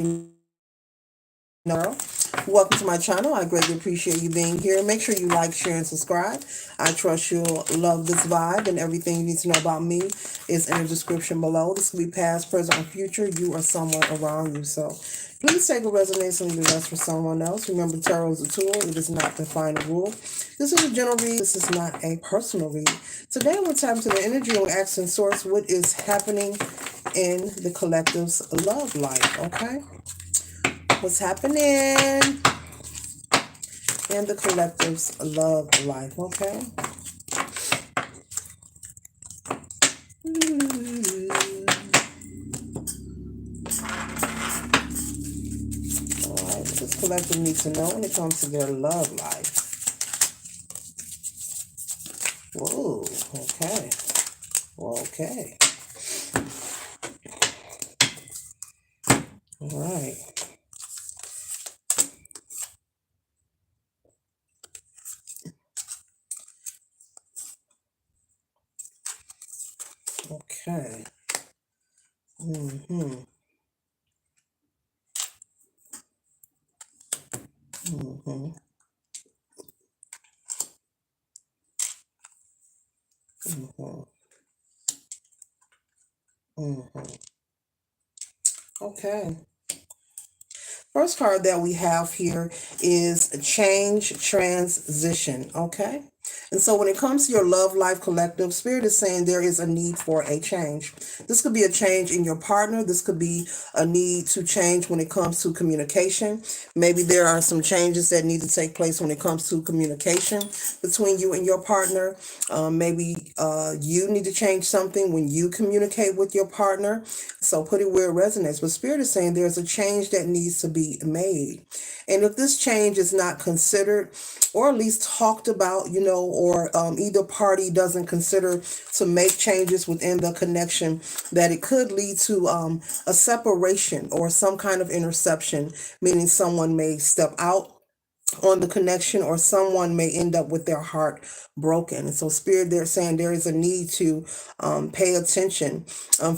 know. Welcome to my channel. I greatly appreciate you being here. Make sure you like, share, and subscribe. I trust you'll love this vibe, and everything you need to know about me is in the description below. This will be past, present, or future. You or someone around you. So please take what resonates and leave the rest for someone else. Remember, tarot is a tool. It is not the final rule. This is a general read. This is not a personal read. Today, I'm going to tap into the energy and action source. What is happening in the collective's love life? Okay. What's happening in the collective's love life, okay? Alright, what does collective need to know when it comes to their love life? Whoa, okay. Okay. Alright. Okay. Mm-hmm. Mm-hmm. Mm-hmm. Mm-hmm. Okay. First card that we have here is change, transition, okay? And so when it comes to your love life collective, Spirit is saying there is a need for a change. This could be a change in your partner. This could be a need to change when it comes to communication. Maybe there are some changes that need to take place when it comes to communication between you and your partner. Maybe you need to change something when you communicate with your partner. So put it where it resonates. But Spirit is saying there's a change that needs to be made. And if this change is not considered or at least talked about, or either party doesn't consider to make changes within the connection, that it could lead to a separation or some kind of interception, meaning someone may step out on the connection or someone may end up with their heart broken. And so Spirit, they're saying there is a need to pay attention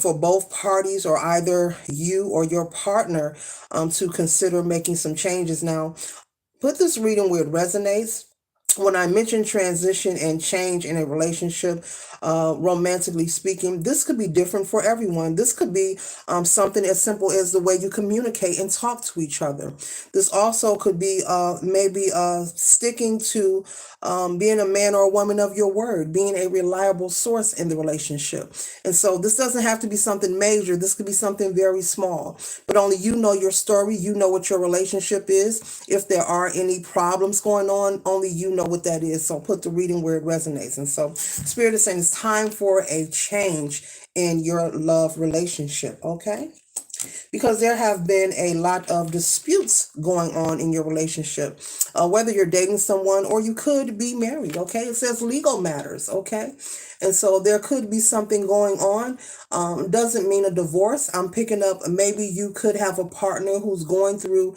for both parties or either you or your partner to consider making some changes. Now, put this reading where it resonates. When I mention transition and change in a relationship, romantically speaking, this could be different for everyone. This could be something as simple as the way you communicate and talk to each other. This also could be maybe sticking to being a man or a woman of your word, being a reliable source in the relationship. And so this doesn't have to be something major. This could be something very small, but only you know your story. You know what your relationship is. If there are any problems going on, only you know what that is. So put the reading where it resonates. And so Spirit is saying it's time for a change in your love relationship. Okay. Because there have been a lot of disputes going on in your relationship, whether you're dating someone or you could be married. Okay. It says legal matters. Okay. And so there could be something going on. Doesn't mean a divorce. I'm picking up maybe you could have a partner who's going through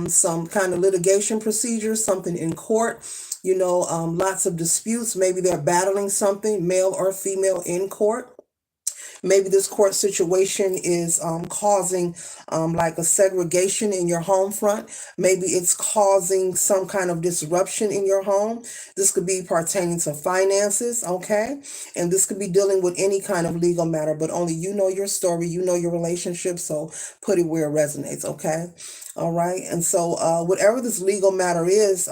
some kind of litigation procedure, something in court, lots of disputes. Maybe they're battling something, male or female, in court. Maybe this court situation is causing like a segregation in your home front. Maybe it's causing some kind of disruption in your home. This could be pertaining to finances, okay? And this could be dealing with any kind of legal matter, but only you know your story, you know your relationship, so put it where it resonates, okay? All right. And so whatever this legal matter is,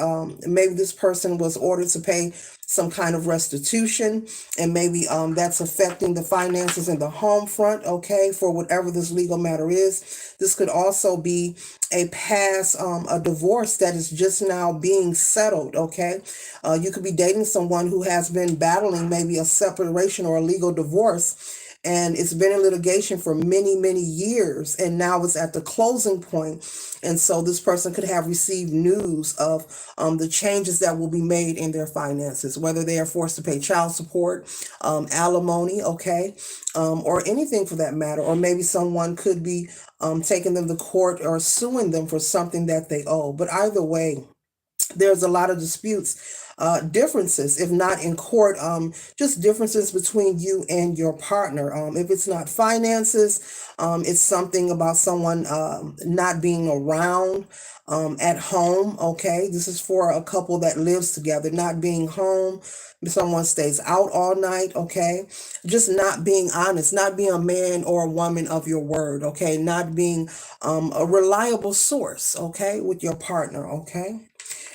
maybe this person was ordered to pay some kind of restitution, and maybe that's affecting the finances in the home front, okay, for whatever this legal matter is. This could also be a past, a divorce that is just now being settled, okay? You could be dating someone who has been battling maybe a separation or a legal divorce, and it's been in litigation for many, many years, and now it's at the closing point. And so this person could have received news of the changes that will be made in their finances, whether they are forced to pay child support, alimony, okay, or anything for that matter. Or maybe someone could be taking them to court or suing them for something that they owe. But either way, there's a lot of disputes differences, if not in court, just differences between you and your partner. If it's not finances, it's something about someone not being around at home. Okay, this is for a couple that lives together, not being home. Someone stays out all night. Okay, just not being honest, not being a man or a woman of your word. Okay, not being a reliable source. Okay, with your partner. Okay.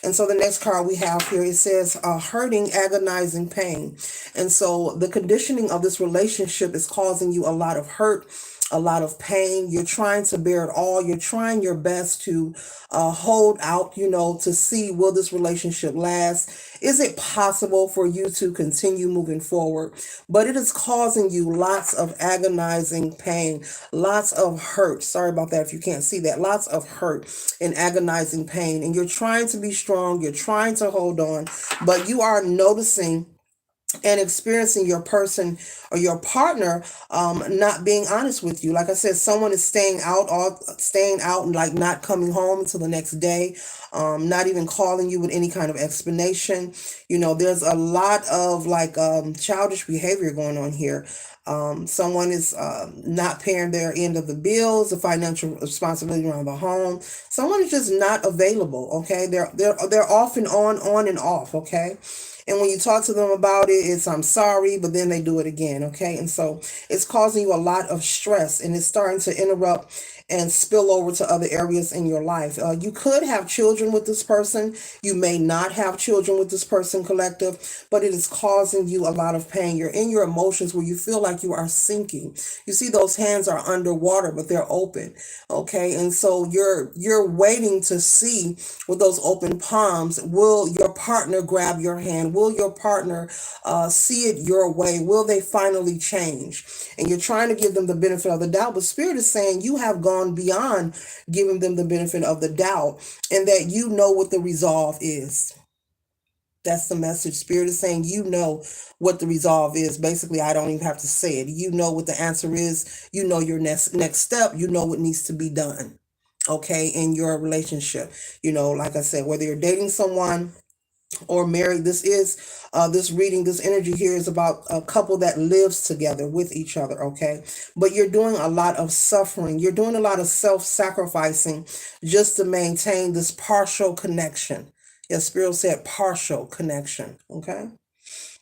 And so the next card we have here, it says hurting, agonizing pain. And so the conditioning of this relationship is causing you a lot of hurt, a lot of pain. You're trying to bear it all. You're trying your best to hold out, to see, will this relationship last? Is it possible for you to continue moving forward? But it is causing you lots of agonizing pain, lots of hurt. Sorry about that if you can't see that. Lots of hurt and agonizing pain. And you're trying to be strong. You're trying to hold on, but you are noticing and experiencing your person or your partner not being honest with you. Like I said, someone is staying out and like not coming home until the next day, not even calling you with any kind of explanation. There's a lot of like childish behavior going on here. Someone is not paying their end of the bills, the financial responsibility around the home. Someone is just not available. Okay, they're off and on and off. Okay. And when you talk to them about it, it's I'm sorry, but then they do it again. Okay. And so it's causing you a lot of stress, and it's starting to interrupt and spill over to other areas in your life. You could have children with this person. You may not have children with this person, collective, but it is causing you a lot of pain. You're in your emotions where you feel like you are sinking. You see those hands are underwater, but they're open. Okay. And so you're waiting to see with those open palms, will your partner grab your hand? Will your partner see it your way? Will they finally change? And you're trying to give them the benefit of the doubt, but Spirit is saying you have gone beyond giving them the benefit of the doubt, and that you know what the resolve is. That's the message. Spirit is saying you know what the resolve is. Basically, I don't even have to say it. You know what the answer is. You know your next step. You know what needs to be done. Okay, in your relationship. Like I said, whether you're dating someone or married, this reading, this energy here is about a couple that lives together with each other. Okay, but you're doing a lot of suffering. You're doing a lot of self-sacrificing just to maintain this partial connection. Yes, Spirit said partial connection. Okay,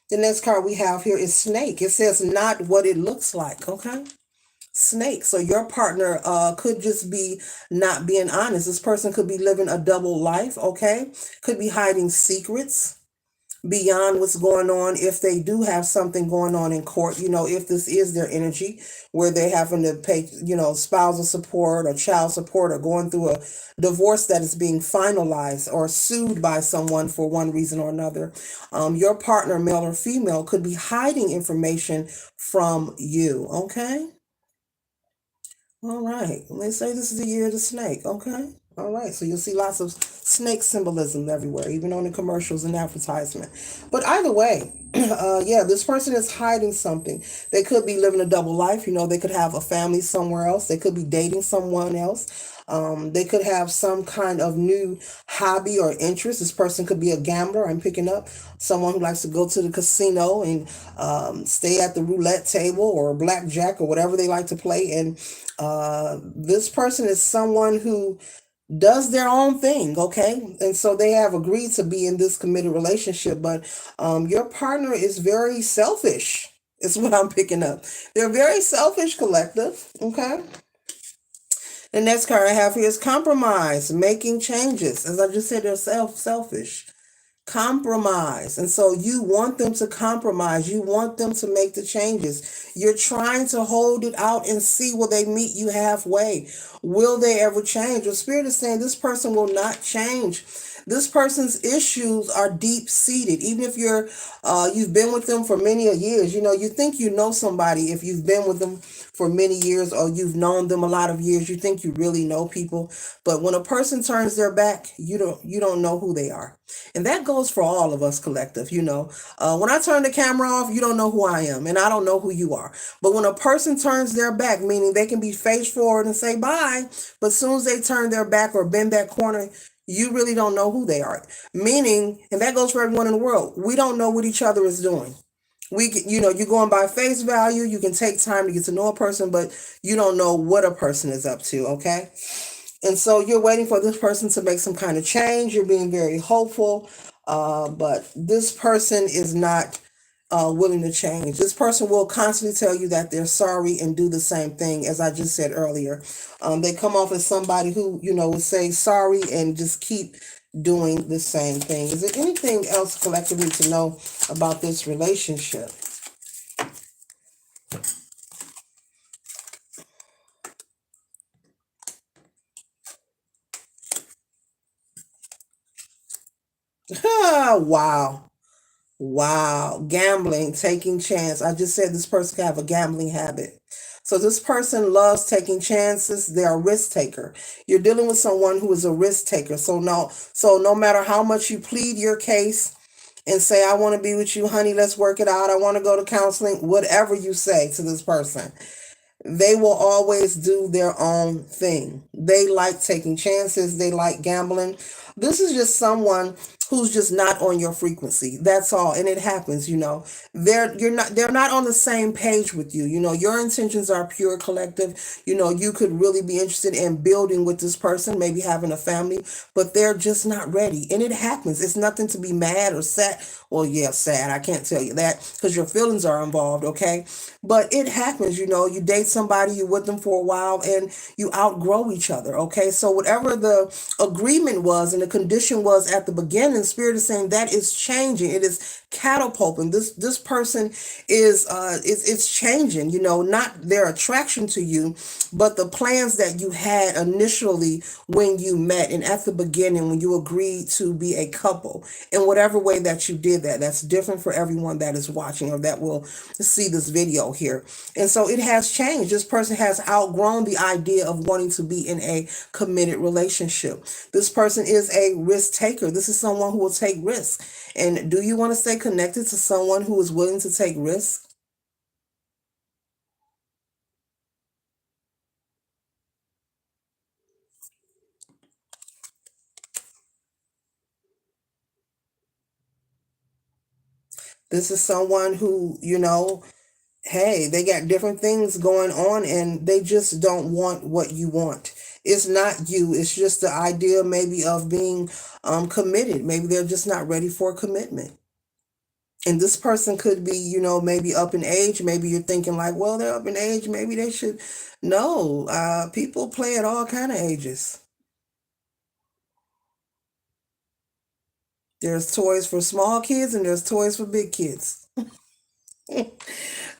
the next card we have here is snake. It says not what it looks like. Okay, snake. So your partner could just be not being honest. This person could be living a double life. Okay, could be hiding secrets beyond what's going on. If they do have something going on in court, if this is their energy where they're having to pay, spousal support or child support, or going through a divorce that is being finalized or sued by someone for one reason or another, your partner, male or female, could be hiding information from you. Okay. All right. They say this is the year of the snake. Okay. All right. So you'll see lots of snake symbolism everywhere, even on the commercials and advertisement. But either way, yeah, this person is hiding something. They could be living a double life. They could have a family somewhere else. They could be dating someone else. They could have some kind of new hobby or interest. This person could be a gambler. I'm picking up someone who likes to go to the casino and stay at the roulette table or blackjack or whatever they like to play. And this person is someone who does their own thing. Okay. And so they have agreed to be in this committed relationship, but your partner is very selfish. Is what I'm picking up. They're very selfish, collective. Okay. The next card I have here is compromise, making changes. As I just said, they're selfish. Compromise. And so you want them to compromise. You want them to make the changes. You're trying to hold it out and see, will they meet you halfway? Will they ever change? Your Spirit is saying this person will not change. This person's issues are deep seated. Even if you've been with them for many years, you think you know somebody if you've been with them for many years, or you've known them a lot of years. You think you really know people, but when a person turns their back, you don't know who they are. And that goes for all of us, collective. When I turn the camera off, you don't know who I am, and I don't know who you are. But when a person turns their back, meaning they can be face forward and say bye, but as soon as they turn their back or bend that corner, You really don't know who they are. Meaning, and that goes for everyone in the world, we don't know what each other is doing. You're going by face value. You can take time to get to know a person, but you don't know what a person is up to. Okay. And so you're waiting for this person to make some kind of change. You're being very hopeful, but this person is not willing to change. This person will constantly tell you that they're sorry and do the same thing, as I just said earlier. They come off as somebody who, would say sorry and just keep doing the same thing. Is there anything else collectively to know about this relationship? Wow. Wow, gambling, taking chance. I just said this person can have a gambling habit. So this person loves taking chances. They're a risk taker. You're dealing with someone who is a risk taker. So no matter how much you plead your case and say, I want to be with you, honey, let's work it out. I want to go to counseling, whatever you say to this person, they will always do their own thing. They like taking chances. They like gambling. This is just someone who's just not on your frequency. That's all. And it happens, they're not on the same page with you. Your intentions are pure, collective. You could really be interested in building with this person, maybe having a family, but they're just not ready. And it happens. It's nothing to be mad or sad. Well, yeah, sad. I can't tell you that because your feelings are involved, okay? But it happens, you date somebody, you with them for a while, and you outgrow each other, okay? So whatever the agreement was and the condition was at the beginning, Spirit is saying that is changing. It is catapulting. This person is it's changing, not their attraction to you, but the plans that you had initially when you met and at the beginning when you agreed to be a couple. In whatever way that you did that, that's different for everyone that is watching or that will see this video here. And so it has changed. This person has outgrown the idea of wanting to be in a committed relationship. This person is a risk taker. This is someone who will take risks. And do you want to stay connected to someone who is willing to take risks? This is someone who, hey, they got different things going on and they just don't want what you want. It's not you. It's just the idea maybe of being committed. Maybe they're just not ready for commitment. And this person could be, maybe up in age. Maybe you're thinking like, well, they're up in age. Maybe they should. No, people play at all kind of ages. There's toys for small kids and there's toys for big kids.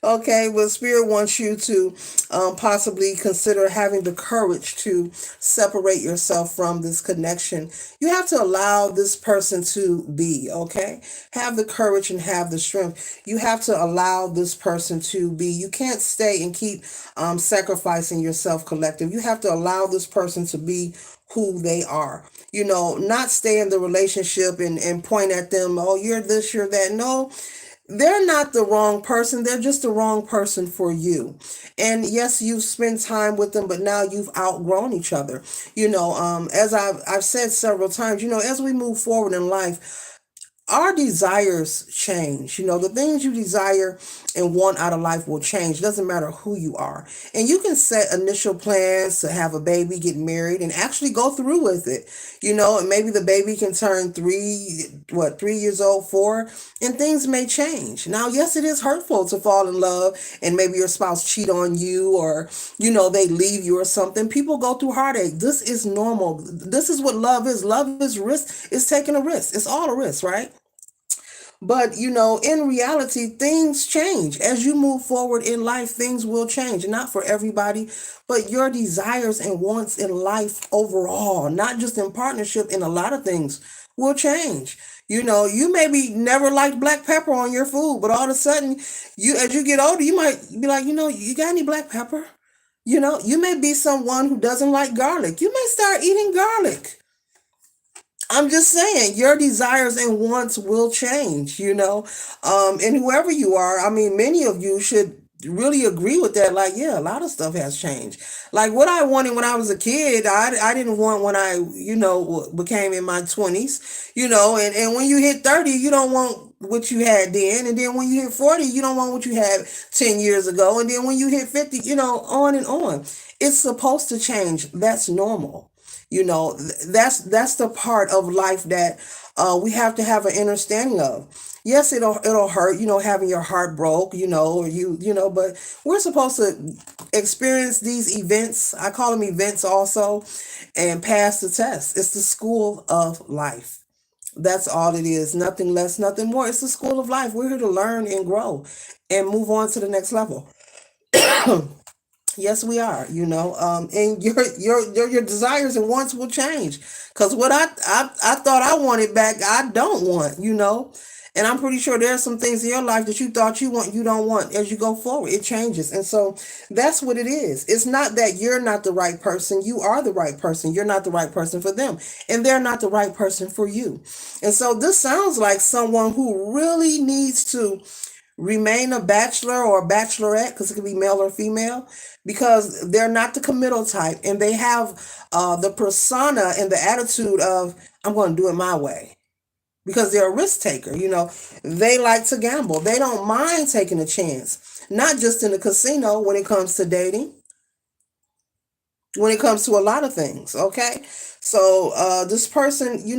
Okay, well, Spirit wants you to possibly consider having the courage to separate yourself from this connection. You have to allow this person to be, okay? Have the courage and have the strength. You have to allow this person to be. You can't stay and keep sacrificing yourself, collective. You have to allow this person to be who they are. Not stay in the relationship and point at them, oh, you're this, you're that. No, they're not the wrong person. They're just the wrong person for you. And yes, you've spent time with them, but now you've outgrown each other. As I've said several times, as we move forward in life, our desires change. The things you desire and want out of life will change. It doesn't matter who you are. And you can set initial plans to have a baby, get married, and actually go through with it. And maybe the baby can turn 3 years old, 4, and things may change. Now, yes, it is hurtful to fall in love and maybe your spouse cheat on you or, they leave you or something. People go through heartache. This is normal. This is what love is. Love is risk. It's taking a risk. It's all a risk, right? But in reality, things change. As you move forward in life, things will change. Not for everybody, but your desires and wants in life overall, not just in partnership, in a lot of things will change. You maybe never liked black pepper on your food, but all of a sudden, as you get older, you might be like, you got any black pepper? You may be someone who doesn't like garlic. You may start eating garlic. I'm just saying, your desires and wants will change, and whoever you are, I mean, many of you should really agree with that. Like, yeah, a lot of stuff has changed. Like what I wanted when I was a kid, I didn't want when I, became in my 20s, and when you hit 30, you don't want what you had then. And then when you hit 40, you don't want what you had 10 years ago. And then when you hit 50, on and on. It's supposed to change. That's normal. That's the part of life that we have to have an understanding of. Yes, it'll hurt, having your heart broke, or but we're supposed to experience these events. I call them events also, and pass the test. It's the school of life. That's all it is. Nothing less, nothing more. It's the school of life. We're here to learn and grow and move on to the next level. Yes, we are. And your desires and wants will change. Cause what I thought I wanted back, I don't want. And I'm pretty sure there are some things in your life that you thought you want, you don't want as you go forward. It changes, and so that's what it is. It's not that you're not the right person. You are the right person. You're not the right person for them, and they're not the right person for you. And so this sounds like someone who really needs to remain a bachelor or a bachelorette, because it could be male or female, because they're not the committal type, and they have the persona and the attitude of, I'm going to do it my way, because they're a risk taker. They like to gamble. They don't mind taking a chance, not just in the casino, when it comes to dating, when it comes to a lot of things. Okay. So this person, you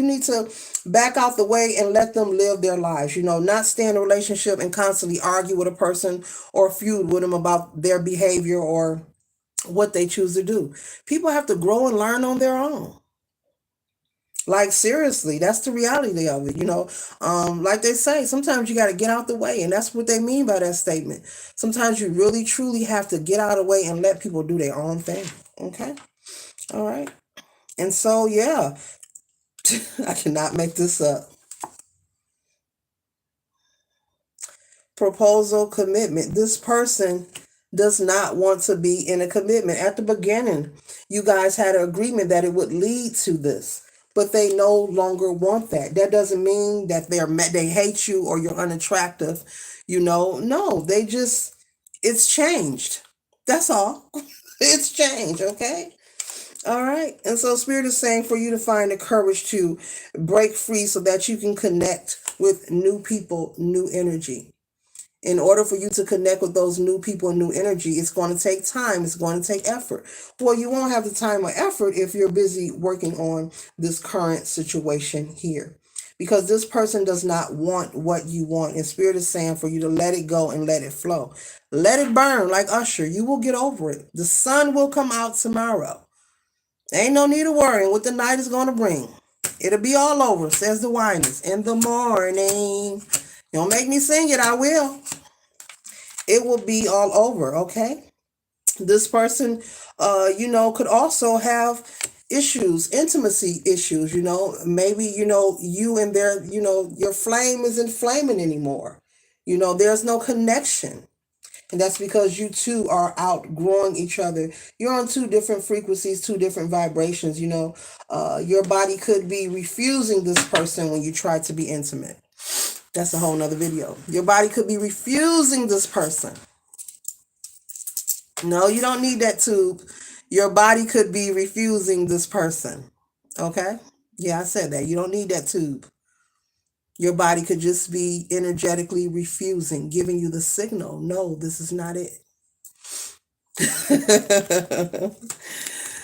need to back out the way and let them live their lives. Not stay in a relationship and constantly argue with a person or feud with them about their behavior or what they choose to do. People have to grow and learn on their own. Like, seriously, that's the reality of it. Like they say, sometimes you got to get out the way, and that's what they mean by that statement. Sometimes you really truly have to get out of the way and let people do their own thing. Okay. All right. And so, yeah, I cannot make this up. Proposal, commitment. This person does not want to be in a commitment. At the beginning, you guys had an agreement that it would lead to this, but they no longer want that. That doesn't mean that they hate you or you're unattractive. No, it's changed. That's all. It's changed. Okay. All right. And so Spirit is saying for you to find the courage to break free so that you can connect with new people, new energy. In order for you to connect with those new people and new energy, it's going to take time. It's going to take effort. Well, you won't have the time or effort if you're busy working on this current situation here. Because this person does not want what you want. And Spirit is saying for you to let it go and let it flow. Let it burn like Usher. You will get over it. The sun will come out tomorrow. Ain't no need of worrying what the night is going to bring. It'll be all over, says the whiners. In the morning. Don't make me sing it, I will. It will be all over, okay? This person, could also have issues, intimacy issues, maybe, you and their, your flame isn't flaming anymore. There's no connection. And that's because you two are outgrowing each other. You're on two different frequencies, two different vibrations. Your body could be refusing this person when you try to be intimate. That's a whole nother video. Your body could be refusing this person. No, you don't need that tube. Your body could be refusing this person. Okay? Yeah, I said that. You don't need that tube. Your body could just be energetically refusing, giving you the signal. No, this is not it.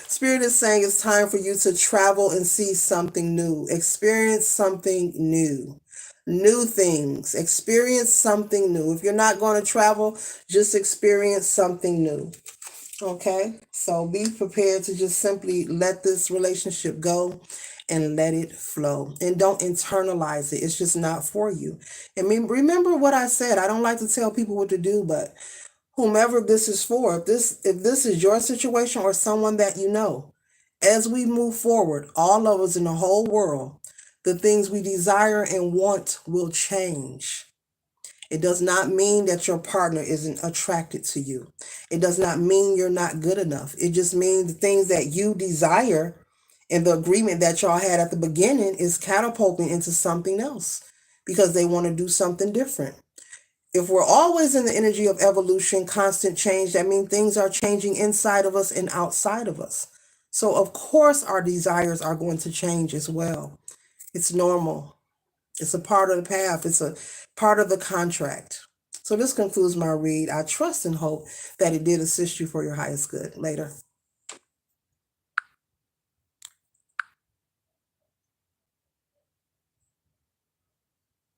Spirit is saying it's time for you to travel and see something new, experience something new, new things, experience something new. If you're not going to travel, just experience something new. Okay, so be prepared to just simply let this relationship go and let it flow. And don't internalize it. It's just not for you. I mean, remember what I said. I don't like to tell people what to do, but whomever this is for, if this is your situation or someone that you know, as we move forward, all of us in the whole world, the things we desire and want will change. It does not mean that your partner isn't attracted to you. It does not mean you're not good enough. It just means the things that you desire and the agreement that y'all had at the beginning is catapulting into something else because they want to do something different. If we're always in the energy of evolution, constant change, that means things are changing inside of us and outside of us. So, of course, our desires are going to change as well. It's normal. It's a part of the path, it's a part of the contract. So, this concludes my read. I trust and hope that it did assist you for your highest good. Later.